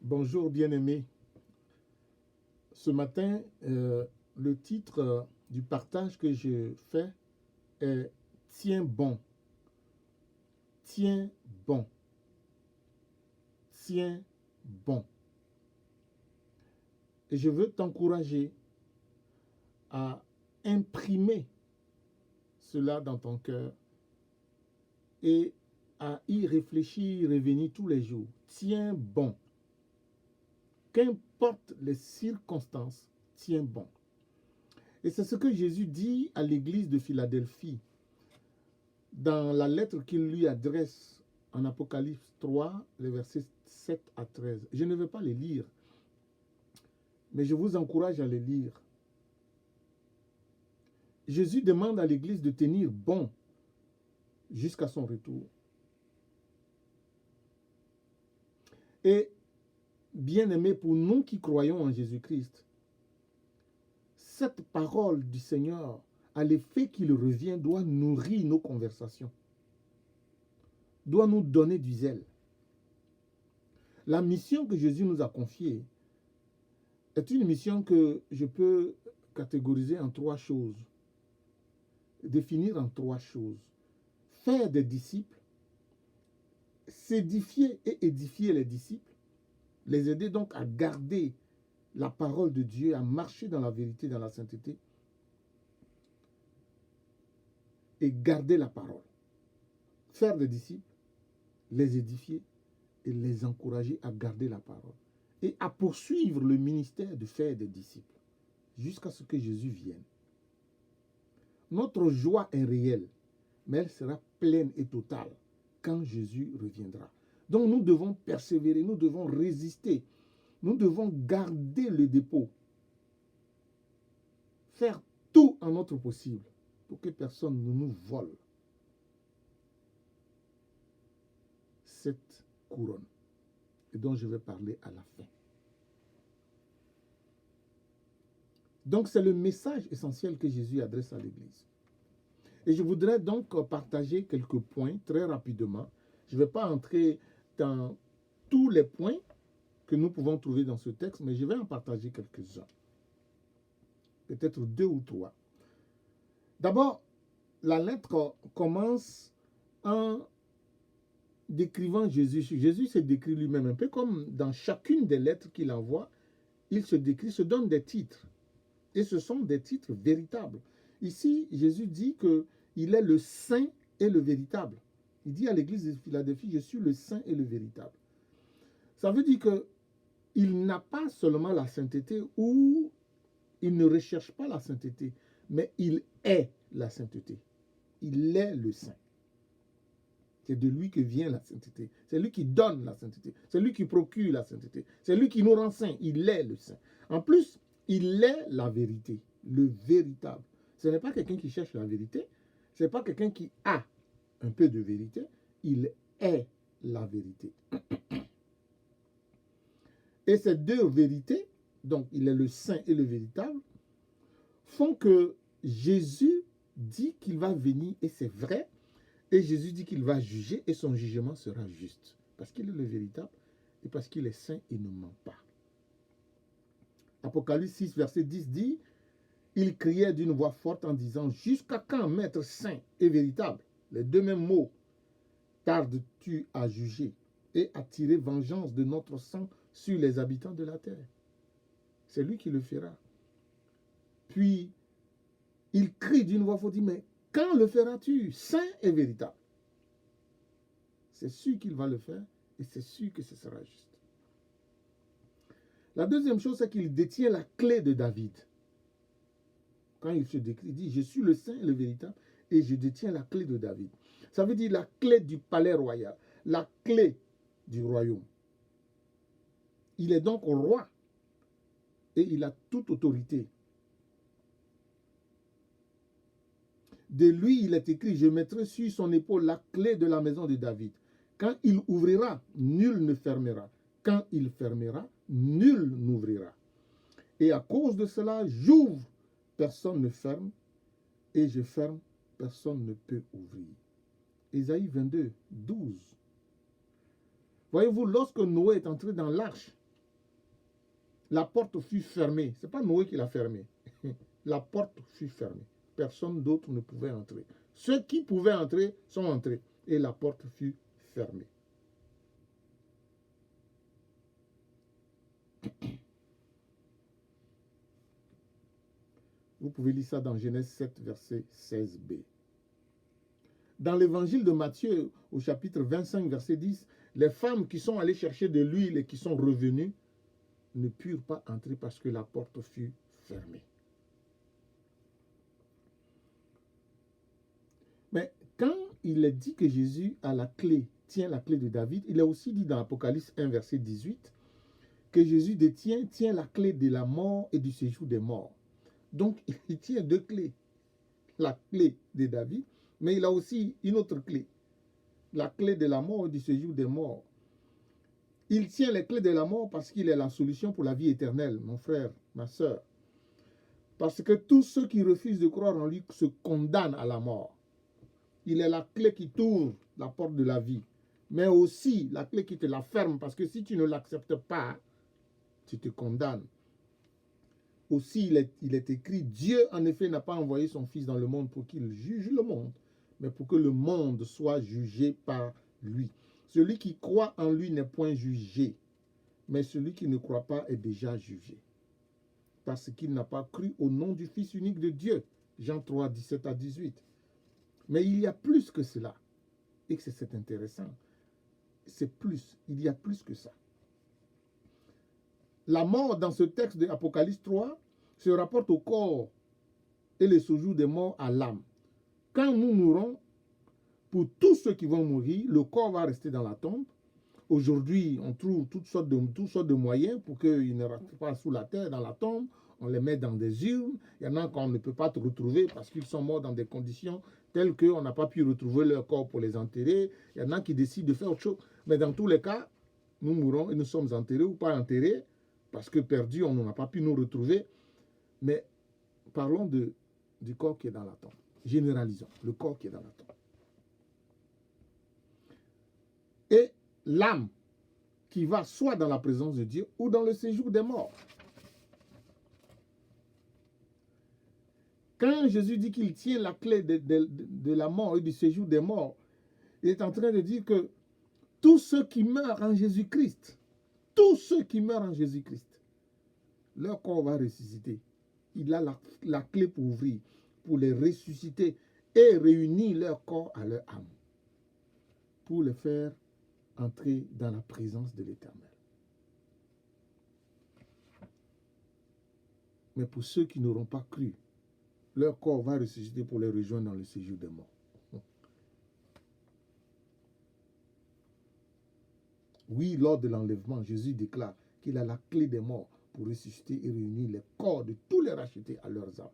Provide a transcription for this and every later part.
Bonjour bien-aimés. Ce matin, le titre du partage que je fais est Tiens bon, tiens bon, tiens bon. Et je veux t'encourager à imprimer cela dans ton cœur et à y réfléchir, revenir tous les jours. Tiens bon. Qu'importe les circonstances, tiens bon. Et c'est ce que Jésus dit à l'église de Philadelphie dans la lettre qu'il lui adresse en Apocalypse 3, les versets 7 à 13. Je ne vais pas les lire, mais je vous encourage à les lire. Jésus demande à l'église de tenir bon jusqu'à son retour. Et bien aimé, pour nous qui croyons en Jésus-Christ, cette parole du Seigneur, à l'effet qu'il revient, doit nourrir nos conversations, doit nous donner du zèle. La mission que Jésus nous a confiée est une mission que je peux catégoriser en trois choses, définir en trois choses. Faire des disciples, s'édifier et édifier les disciples, les aider donc à garder la parole de Dieu, à marcher dans la vérité, dans la sainteté, et garder la parole. Faire des disciples, les édifier et les encourager à garder la parole. Et à poursuivre le ministère de faire des disciples jusqu'à ce que Jésus vienne. Notre joie est réelle, mais elle sera pleine et totale quand Jésus reviendra. Donc nous devons persévérer, nous devons résister, nous devons garder le dépôt, faire tout en notre possible pour que personne ne nous vole cette couronne et dont je vais parler à la fin. Donc c'est le message essentiel que Jésus adresse à l'Église. Et je voudrais donc partager quelques points très rapidement. Je ne vais pas entrer dans tous les points que nous pouvons trouver dans ce texte, mais je vais en partager quelques-uns. Peut-être deux ou trois. D'abord, la lettre commence en décrivant Jésus. Jésus se décrit lui-même, un peu comme dans chacune des lettres qu'il envoie, il se décrit, se donne des titres. Et ce sont des titres véritables. Ici, Jésus dit qu'il est le saint et le véritable. Il dit à l'église de Philadelphie, je suis le saint et le véritable. Ça veut dire qu'il n'a pas seulement la sainteté ou il ne recherche pas la sainteté, mais il est la sainteté. Il est le saint. C'est de lui que vient la sainteté. C'est lui qui donne la sainteté. C'est lui qui procure la sainteté. C'est lui qui nous rend saints. Il est le saint. En plus, il est la vérité, le véritable. Ce n'est pas quelqu'un qui cherche la vérité. Ce n'est pas quelqu'un qui a un peu de vérité. Il est la vérité. Et ces deux vérités, donc il est le saint et le véritable, font que Jésus dit qu'il va venir, et c'est vrai, et Jésus dit qu'il va juger, et son jugement sera juste, parce qu'il est le véritable, et parce qu'il est saint, il ne ment pas. Apocalypse 6, verset 10 dit, il criait d'une voix forte en disant, jusqu'à quand, maître saint et véritable, les deux mêmes mots, tardes-tu à juger et à tirer vengeance de notre sang sur les habitants de la terre? C'est lui qui le fera. Puis, il crie d'une voix forte, dit, mais quand le feras-tu, saint et véritable? C'est sûr qu'il va le faire et c'est sûr que ce sera juste. La deuxième chose, c'est qu'il détient la clé de David. Quand il se décrit, il dit, je suis le saint et le véritable et je détiens la clé de David. Ça veut dire la clé du palais royal, la clé du royaume. Il est donc roi et il a toute autorité. De lui, il est écrit, je mettrai sur son épaule la clé de la maison de David. Quand il ouvrira, nul ne fermera. Quand il fermera, nul n'ouvrira. Et à cause de cela, j'ouvre, personne ne ferme, et je ferme, personne ne peut ouvrir. Ésaïe 22, 12. Voyez-vous, lorsque Noé est entré dans l'arche, La porte fut fermée. Ce n'est pas Noé qui l'a fermée. La porte fut fermée. Personne d'autre ne pouvait entrer. Ceux qui pouvaient entrer sont entrés. Et la porte fut fermée. Vous pouvez lire ça dans Genèse 7, verset 16b. Dans l'évangile de Matthieu, au chapitre 25, verset 10, les femmes qui sont allées chercher de l'huile et qui sont revenues ne purent pas entrer parce que la porte fut fermée. Mais quand il est dit que Jésus a la clé, tient la clé de David, il est aussi dit dans Apocalypse 1, verset 18, que Jésus tient la clé de la mort et du séjour des morts. Donc, il tient deux clés. La clé de David, mais il a aussi une autre clé. La clé de la mort et du séjour des morts. Il tient les clés de la mort parce qu'il est la solution pour la vie éternelle, mon frère, ma soeur. Parce que tous ceux qui refusent de croire en lui se condamnent à la mort. Il est la clé qui t'ouvre la porte de la vie, mais aussi la clé qui te la ferme, parce que si tu ne l'acceptes pas, tu te condamnes. Aussi, il est écrit, Dieu en effet n'a pas envoyé son Fils dans le monde pour qu'il juge le monde, mais pour que le monde soit jugé par lui. Celui qui croit en lui n'est point jugé, mais celui qui ne croit pas est déjà jugé, parce qu'il n'a pas cru au nom du Fils unique de Dieu. Jean 3, 17 à 18. Mais il y a plus que cela, et que c'est intéressant. C'est plus, il y a plus que ça. La mort dans ce texte de Apocalypse 3 se rapporte au corps et le séjour des morts à l'âme. Quand nous mourrons, pour tous ceux qui vont mourir, le corps va rester dans la tombe. Aujourd'hui, on trouve toutes sortes de moyens pour qu'ils ne restent pas sous la terre, dans la tombe. On les met dans des urnes. Il y en a qu'on ne peut pas retrouver parce qu'ils sont morts dans des conditions telles qu'on n'a pas pu retrouver leur corps pour les enterrer. Il y en a qui décident de faire autre chose. Mais dans tous les cas, nous mourrons et nous sommes enterrés ou pas enterrés parce que perdus, on n'a pas pu nous retrouver. Mais parlons du corps qui est dans la tombe. Généralisons le corps qui est dans la tombe. Et l'âme qui va soit dans la présence de Dieu ou dans le séjour des morts. Quand Jésus dit qu'il tient la clé de la mort et du séjour des morts, il est en train de dire que tous ceux qui meurent en Jésus-Christ, leur corps va ressusciter. Il a la clé pour ouvrir, pour les ressusciter et réunir leur corps à leur âme, pour les faire entrer dans la présence de l'Éternel. Mais pour ceux qui n'auront pas cru, leur corps va ressusciter pour les rejoindre dans le séjour des morts. Oui, lors de l'enlèvement, Jésus déclare qu'il a la clé des morts pour ressusciter et réunir les corps de tous les rachetés à leurs âmes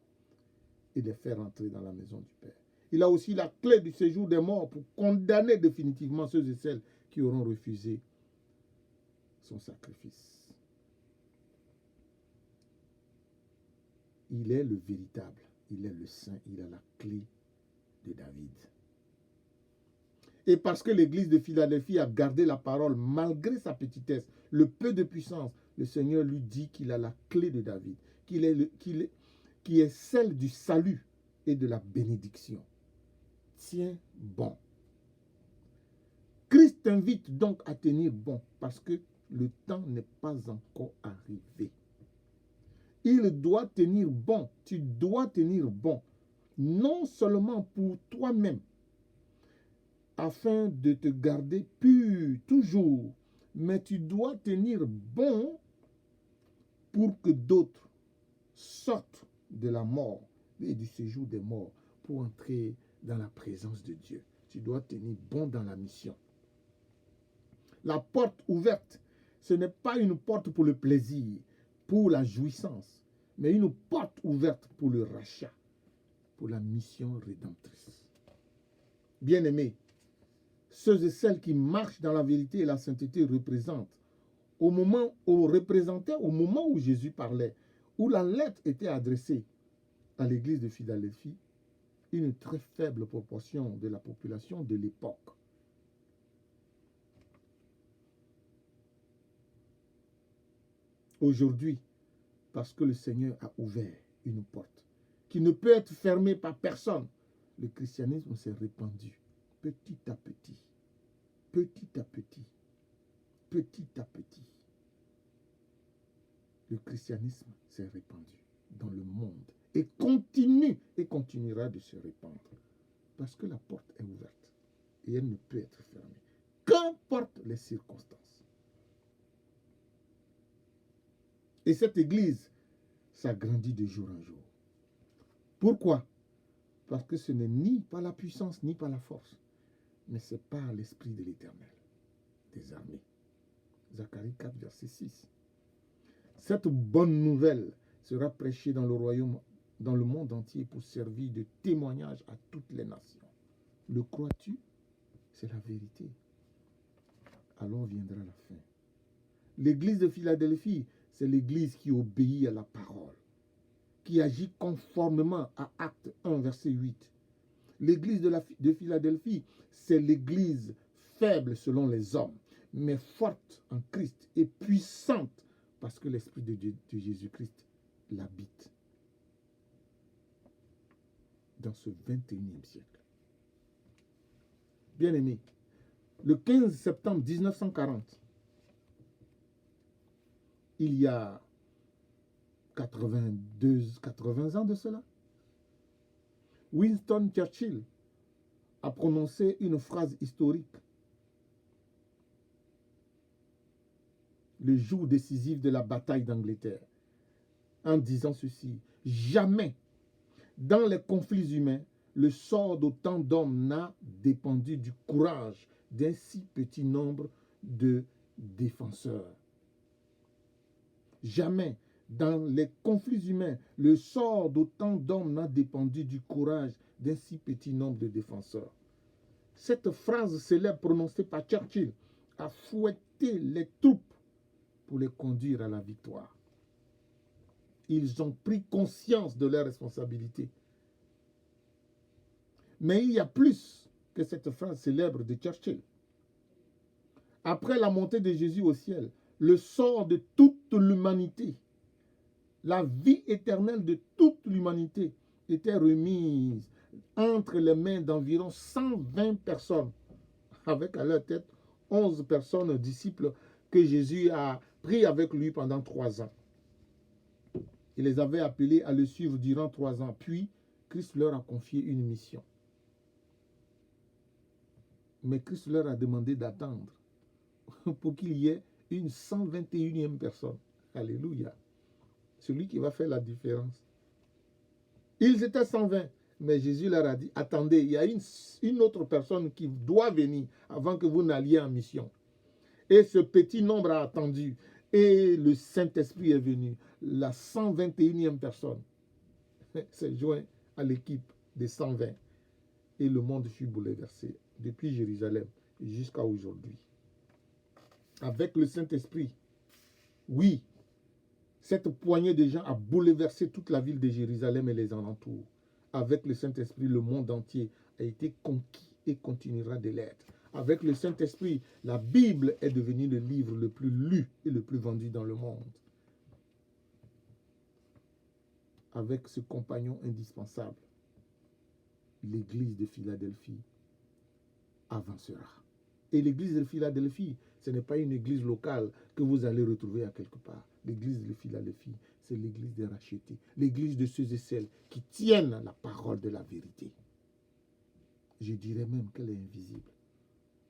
et les faire entrer dans la maison du Père. Il a aussi la clé du séjour des morts pour condamner définitivement ceux et celles qui auront refusé son sacrifice. Il est le véritable, il est le saint, il a la clé de David. Et parce que l'église de Philadelphie a gardé la parole malgré sa petitesse, le peu de puissance, le Seigneur lui dit qu'il a la clé de David, qui est celle du salut et de la bénédiction. Tiens bon. Christ t'invite donc à tenir bon parce que le temps n'est pas encore arrivé. Il doit tenir bon, tu dois tenir bon, non seulement pour toi-même, afin de te garder pur toujours, mais tu dois tenir bon pour que d'autres sortent de la mort et du séjour des morts pour entrer dans la présence de Dieu. Tu dois tenir bon dans la mission. La porte ouverte, ce n'est pas une porte pour le plaisir, pour la jouissance, mais une porte ouverte pour le rachat, pour la mission rédemptrice. Bien-aimés, ceux et celles qui marchent dans la vérité et la sainteté représentaient au moment où Jésus parlait, où la lettre était adressée à l'église de Philadelphie, une très faible proportion de la population de l'époque. aujourd'hui, parce que le Seigneur a ouvert une porte qui ne peut être fermée par personne, le christianisme s'est répandu petit à petit, petit à petit, petit à petit. Le christianisme s'est répandu dans le monde et continue et continuera de se répandre parce que la porte est ouverte et elle ne peut être fermée, qu'importe les circonstances. Et cette église s'agrandit de jour en jour. Pourquoi? Parce que ce n'est ni par la puissance ni par la force, mais c'est par l'Esprit de l'Éternel des armées. Zacharie 4, verset 6. Cette bonne nouvelle sera prêchée dans le royaume, dans le monde entier pour servir de témoignage à toutes les nations. Le crois-tu? C'est la vérité. Alors viendra la fin. L'église de Philadelphie, c'est l'église qui obéit à la parole, qui agit conformément à Acte 1, verset 8. L'église de Philadelphie, c'est l'église faible selon les hommes, mais forte en Christ et puissante parce que l'Esprit de Jésus-Christ l'habite dans ce 21e siècle. Bien-aimés, le 15 septembre 1940, il y a 80 ans de cela, Winston Churchill a prononcé une phrase historique. Le jour décisif de la bataille d'Angleterre, en disant ceci: jamais dans les conflits humains, le sort d'autant d'hommes n'a dépendu du courage d'un si petit nombre de défenseurs. Jamais dans les conflits humains, le sort d'autant d'hommes n'a dépendu du courage d'un si petit nombre de défenseurs. Cette phrase célèbre prononcée par Churchill a fouetté les troupes pour les conduire à la victoire. Ils ont pris conscience de leurs responsabilités. Mais il y a plus que cette phrase célèbre de Churchill. Après la montée de Jésus au ciel, le sort de toute l'humanité, la vie éternelle de toute l'humanité était remise entre les mains d'environ 120 personnes, avec à leur tête 11 personnes disciples que Jésus a pris avec lui pendant 3 ans. Il les avait appelés à le suivre durant 3 ans. Puis, Christ leur a confié une mission. Mais Christ leur a demandé d'attendre pour qu'il y ait une 121e personne. Alléluia. Celui qui va faire la différence. Ils étaient 120, mais Jésus leur a dit, attendez, il y a une autre personne qui doit venir avant que vous n'alliez en mission. Et ce petit nombre a attendu. Et le Saint-Esprit est venu. La 121e personne s'est joint à l'équipe des 120. Et le monde fut bouleversé depuis Jérusalem jusqu'à aujourd'hui. Avec le Saint-Esprit, oui, cette poignée de gens a bouleversé toute la ville de Jérusalem et les alentours. Avec le Saint-Esprit, le monde entier a été conquis et continuera de l'être. Avec le Saint-Esprit, la Bible est devenue le livre le plus lu et le plus vendu dans le monde. Avec ce compagnon indispensable, l'église de Philadelphie avancera. Et l'église de Philadelphie, ce n'est pas une église locale que vous allez retrouver à quelque part. L'église de Philadelphie, c'est l'église des rachetés, l'église de ceux et celles qui tiennent la parole de la vérité. Je dirais même qu'elle est invisible.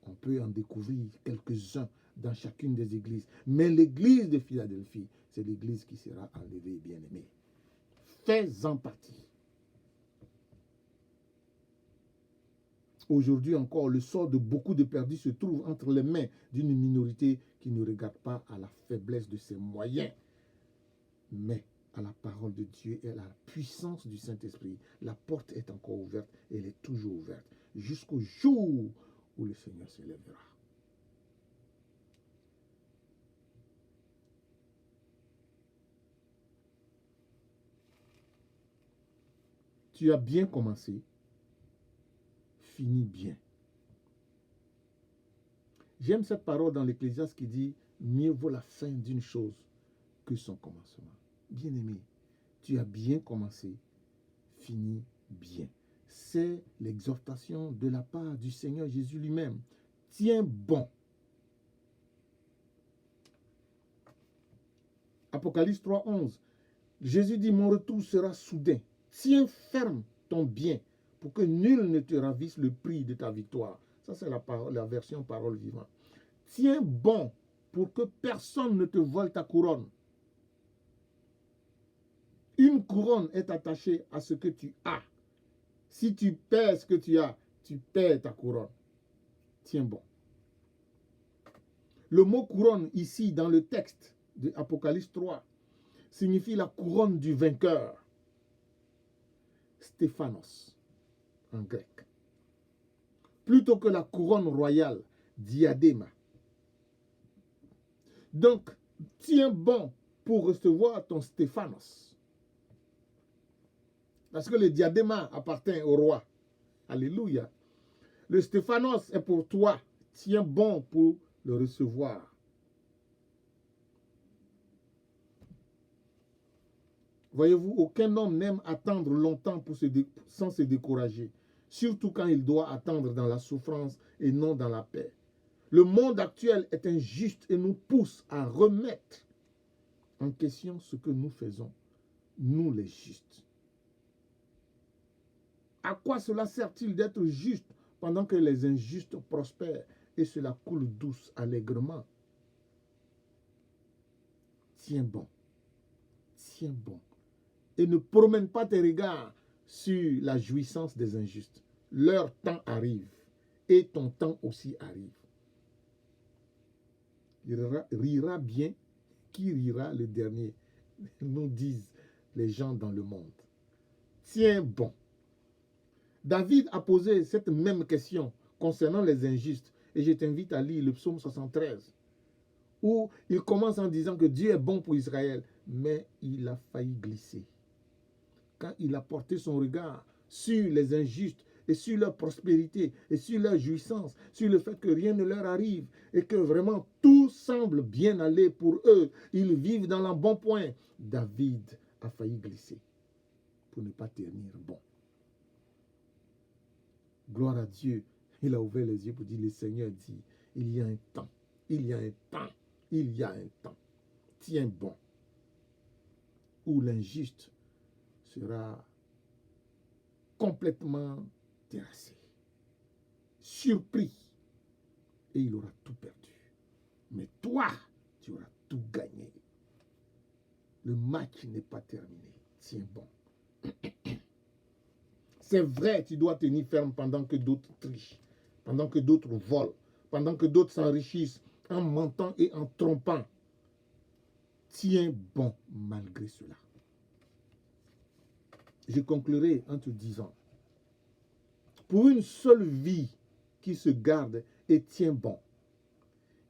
On peut en découvrir quelques-uns dans chacune des églises. Mais l'église de Philadelphie, c'est l'église qui sera enlevée, bien-aimée. Fais-en partie. Aujourd'hui encore, le sort de beaucoup de perdus se trouve entre les mains d'une minorité qui ne regarde pas à la faiblesse de ses moyens, mais à la parole de Dieu et à la puissance du Saint-Esprit. La porte est encore ouverte et elle est toujours ouverte jusqu'au jour où le Seigneur se lèvera. Tu as bien commencé, finis bien. J'aime cette parole dans l'Ecclésiaste qui dit « Mieux vaut la fin d'une chose que son commencement. Bien-aimé, tu as bien commencé, fini bien. C'est l'exhortation de la part du Seigneur Jésus lui-même. Tiens bon. Apocalypse 3:11. Jésus dit, mon retour sera soudain. Tiens ferme ton bien pour que nul ne te ravisse le prix de ta victoire. Ça, c'est la version parole vivante. Tiens bon pour que personne ne te vole ta couronne. Une couronne est attachée à ce que tu as. Si tu perds ce que tu as, tu perds ta couronne. Tiens bon. Le mot couronne ici dans le texte de Apocalypse 3 signifie la couronne du vainqueur. Stéphanos en grec. Plutôt que la couronne royale, diadéma. Donc, tiens bon pour recevoir ton Stéphanos. Parce que le diadéma appartient au roi. Alléluia. Le Stéphanos est pour toi. Tiens bon pour le recevoir. Voyez-vous, aucun homme n'aime attendre longtemps sans se décourager. Surtout quand il doit attendre dans la souffrance et non dans la paix. Le monde actuel est injuste et nous pousse à remettre en question ce que nous faisons, nous les justes. À quoi cela sert-il d'être juste pendant que les injustes prospèrent et cela coule douce allègrement? Tiens bon, tiens bon. Et ne promène pas tes regards sur la jouissance des injustes. Leur temps arrive et ton temps aussi arrive. Il rira bien qui rira le dernier, nous disent les gens dans le monde. Tiens bon. David a posé cette même question concernant les injustes et je t'invite à lire le psaume 73 où il commence en disant que Dieu est bon pour Israël, mais il a failli glisser. Quand il a porté son regard sur les injustes et sur leur prospérité et sur leur jouissance, sur le fait que rien ne leur arrive et que vraiment tout semble bien aller pour eux, ils vivent dans l'embonpoint, David a failli glisser pour ne pas tenir bon. Gloire à Dieu, il a ouvert les yeux pour dire, le Seigneur dit, il y a un temps, il y a un temps, il y a un temps, tiens bon, où l'injuste sera complètement terrassé, surpris, et il aura tout perdu. Mais toi, tu auras tout gagné. Le match n'est pas terminé. Tiens bon. C'est vrai, tu dois tenir ferme pendant que d'autres trichent, pendant que d'autres volent, pendant que d'autres s'enrichissent en mentant et en trompant. Tiens bon malgré cela. Je conclurai en te disant, pour une seule vie qui se garde et tient bon,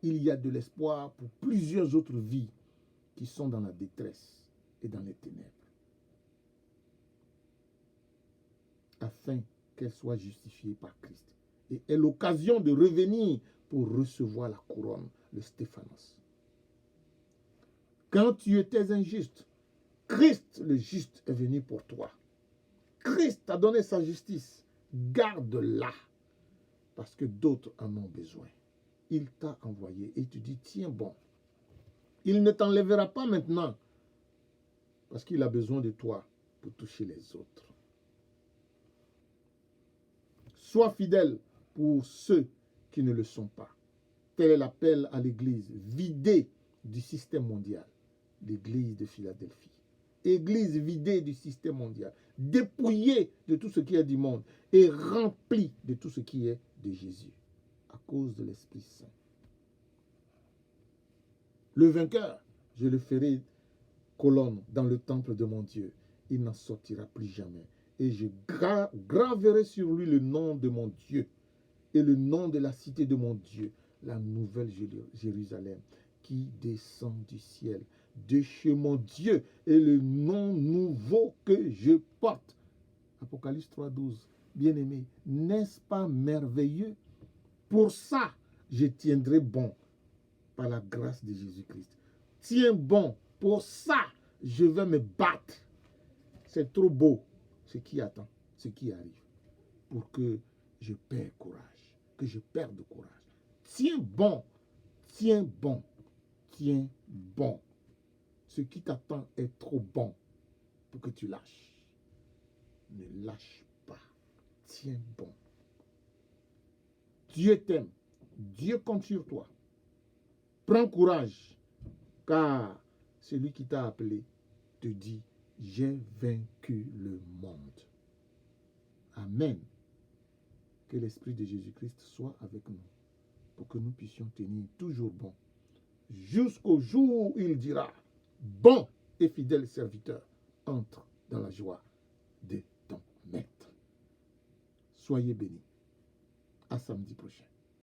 il y a de l'espoir pour plusieurs autres vies qui sont dans la détresse et dans les ténèbres, afin qu'elles soient justifiées par Christ et aient l'occasion de revenir pour recevoir la couronne, le Stéphanos. Quand tu étais injuste, Christ le juste est venu pour toi. Christ t'a donné sa justice. Garde-la, parce que d'autres en ont besoin. Il t'a envoyé et tu dis, tiens bon. Il ne t'enlèvera pas maintenant, parce qu'il a besoin de toi pour toucher les autres. Sois fidèle pour ceux qui ne le sont pas. Tel est l'appel à l'Église, vidée du système mondial, l'Église de Philadelphie. Église vidée du système mondial, dépouillée de tout ce qui est du monde et remplie de tout ce qui est de Jésus, à cause de l'Esprit Saint. Le vainqueur, je le ferai colonne dans le temple de mon Dieu. Il n'en sortira plus jamais. Et je graverai sur lui le nom de mon Dieu et le nom de la cité de mon Dieu, la nouvelle Jérusalem, qui descend du ciel de chez mon Dieu et le nom nouveau que je porte. Apocalypse 3:12. Bien-aimé, n'est-ce pas merveilleux? Pour ça, je tiendrai bon par la grâce de Jésus-Christ. Tiens bon Pour ça, je vais me battre. C'est trop beau ce qui attend, ce qui arrive, pour que je perde courage, que je perde courage. Tiens bon, tiens bon, tiens bon. Ce qui t'attend est trop bon pour que tu lâches. Ne lâche pas. Tiens bon. Dieu t'aime. Dieu compte sur toi. Prends courage, car celui qui t'a appelé te dit, j'ai vaincu le monde. Amen. Que l'Esprit de Jésus-Christ soit avec nous, pour que nous puissions tenir toujours bon, jusqu'au jour où il dira, bon et fidèle serviteur, entre dans la joie de ton maître. Soyez bénis. À samedi prochain.